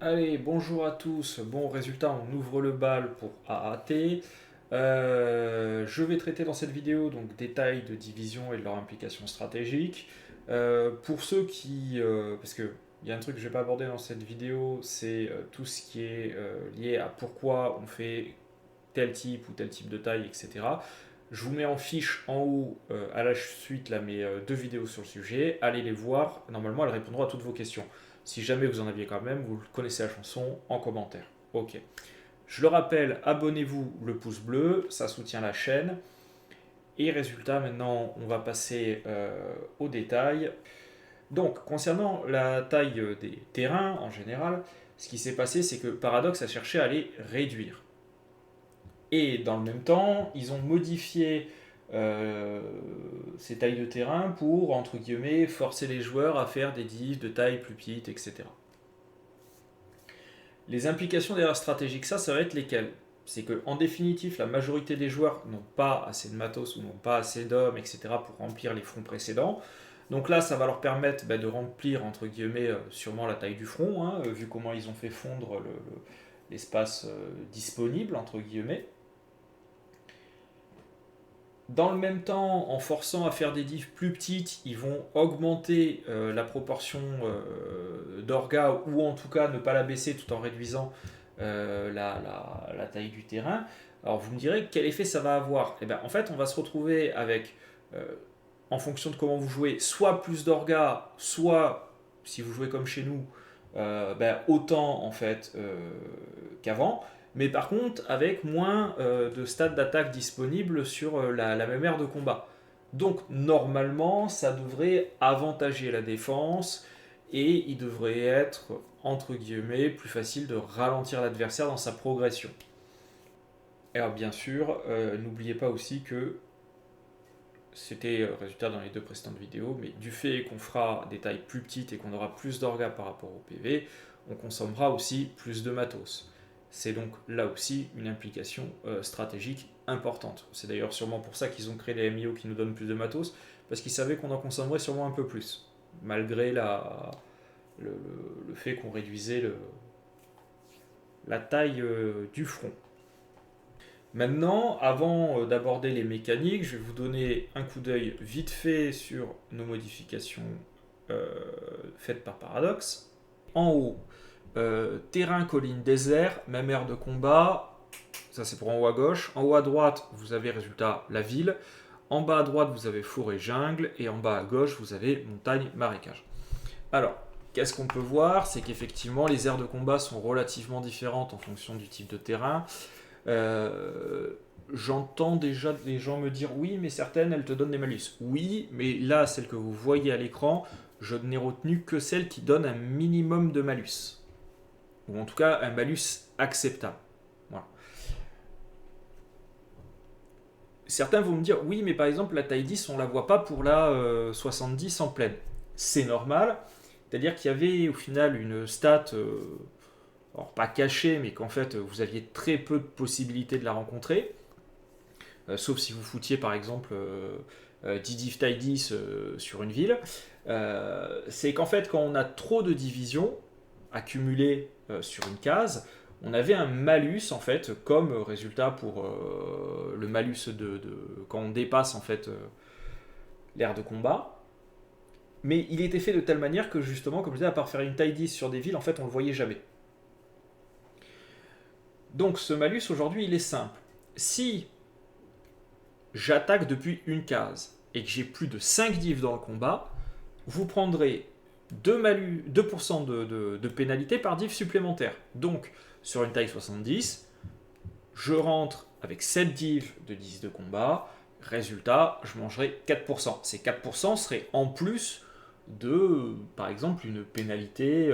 Allez, bonjour à tous. Bon, résultat, on ouvre le bal pour AAT. Je vais traiter dans cette vidéo donc détails de division et de leur implication stratégique. Pour ceux parce que il y a un truc que je vais pas aborder dans cette vidéo, c'est tout ce qui est lié à pourquoi on fait tel type ou tel type de taille, etc. Je vous mets en fiche en haut à la suite là, mes deux vidéos sur le sujet. Allez les voir. Normalement, elles répondront à toutes vos questions. Si jamais vous en aviez quand même, vous connaissez la chanson en commentaire. Ok. Je le rappelle, abonnez-vous, le pouce bleu, ça soutient la chaîne. Et résultat, maintenant, on va passer aux détails. Donc, concernant la taille des terrains en général, ce qui s'est passé, c'est que Paradox a cherché à les réduire. Et dans le même temps, ils ont modifié euh, ces tailles de terrain pour, entre guillemets, forcer les joueurs à faire des divs de taille plus petite, etc. Les implications derrière stratégiques, ça va être lesquelles? C'est que en définitive, la majorité des joueurs n'ont pas assez de matos ou n'ont pas assez d'hommes, etc. pour remplir les fronts précédents. Donc là, ça va leur permettre de remplir, entre guillemets, sûrement la taille du front, hein, vu comment ils ont fait fondre l'espace disponible, entre guillemets. Dans le même temps, en forçant à faire des diffs plus petites, ils vont augmenter la proportion d'orgas ou en tout cas ne pas la baisser tout en réduisant la taille du terrain. Alors vous me direz quel effet ça va avoir. Eh bien, en fait, on va se retrouver avec, en fonction de comment vous jouez, soit plus d'orgas, soit si vous jouez comme chez nous, autant en fait qu'avant, mais par contre avec moins de stades d'attaque disponibles sur la même aire de combat. Donc normalement, ça devrait avantager la défense et il devrait être, entre guillemets, plus facile de ralentir l'adversaire dans sa progression. Alors bien sûr, n'oubliez pas aussi que c'était résultat dans les deux précédentes vidéos, mais du fait qu'on fera des tailles plus petites et qu'on aura plus d'orgas par rapport au PV, on consommera aussi plus de matos. C'est donc là aussi une implication stratégique importante. C'est d'ailleurs sûrement pour ça qu'ils ont créé les MIO qui nous donnent plus de matos, parce qu'ils savaient qu'on en consommerait sûrement un peu plus, malgré le fait qu'on réduisait la taille du front. Maintenant, avant d'aborder les mécaniques, je vais vous donner un coup d'œil vite fait sur nos modifications faites par Paradox. En haut, terrain, colline, désert, même aire de combat, ça c'est pour en haut à gauche. En haut à droite, vous avez résultat la ville. En bas à droite, vous avez forêt, jungle. Et en bas à gauche, vous avez montagne, marécage. Alors, qu'est-ce qu'on peut voir? C'est qu'effectivement, les aires de combat sont relativement différentes en fonction du type de terrain. Euh, J'entends déjà des gens me dire oui, mais certaines elles te donnent des malus. Oui, mais là, celle que vous voyez à l'écran, je n'ai retenu que celle qui donne un minimum de malus. Ou en tout cas, un malus acceptable. Voilà. Certains vont me dire oui, mais par exemple, la taille 10, on la voit pas pour la 70 en pleine. C'est normal. C'est-à-dire qu'il y avait au final une stat, alors pas cachée, mais qu'en fait vous aviez très peu de possibilités de la rencontrer. Sauf si vous foutiez par exemple Didiv taille 10 sur une ville, c'est qu'en fait quand on a trop de divisions accumulées sur une case, on avait un malus en fait comme résultat pour le malus quand on dépasse en fait l'aire de combat. Mais il était fait de telle manière que justement, comme je disais, à part faire une taille 10 sur des villes, en fait on le voyait jamais. Donc ce malus aujourd'hui il est simple. Si j'attaque depuis une case et que j'ai plus de 5 divs dans le combat, vous prendrez 2% de pénalité par div supplémentaire. Donc, sur une taille 70, je rentre avec 7 divs de 10 de combat. Résultat, je mangerai 4%. Ces 4% seraient en plus de, par exemple, une pénalité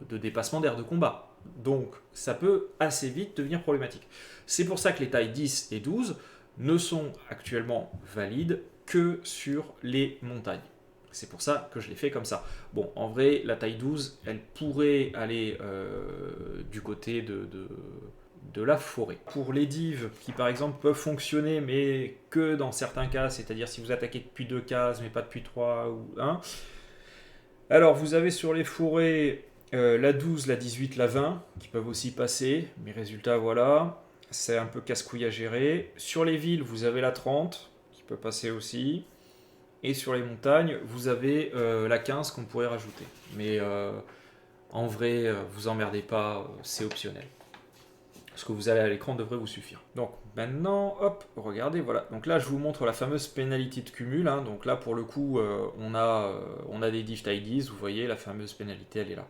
de dépassement d'aire de combat. Donc, ça peut assez vite devenir problématique. C'est pour ça que les tailles 10 et 12 ne sont actuellement valides que sur les montagnes. C'est pour ça que je l'ai fait comme ça. Bon, en vrai, la taille 12, elle pourrait aller du côté de la forêt. Pour les divs qui par exemple peuvent fonctionner mais que dans certains cas, c'est-à-dire si vous attaquez depuis 2 cases mais pas depuis 3 ou 1, alors vous avez sur les forêts La 12, la 18, la 20, qui peuvent aussi passer. Mais résultat, voilà. C'est un peu casse-couille à gérer. Sur les villes, vous avez la 30, qui peut passer aussi. Et sur les montagnes, vous avez la 15 qu'on pourrait rajouter. Mais en vrai, vous emmerdez pas, c'est optionnel. Ce que vous avez à l'écran devrait vous suffire. Donc maintenant, hop, regardez, voilà. Donc là, je vous montre la fameuse pénalité de cumul. Hein. Donc là, pour le coup, on a des diff taille 10, vous voyez, la fameuse pénalité, elle est là.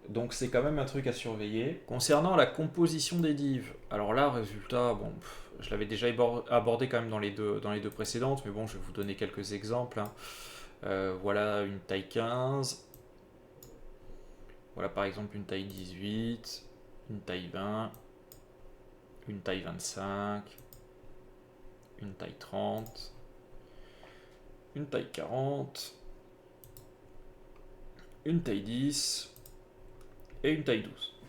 Donc c'est quand même un truc à surveiller. Concernant la composition des divs, alors là, résultat, bon, je l'avais déjà abordé quand même dans les deux précédentes, mais bon, je vais vous donner quelques exemples. Hein. Voilà une taille 15. Voilà par exemple une taille 18, une taille 20, une taille 25, une taille 30, une taille 40, une taille 10 et une taille 12.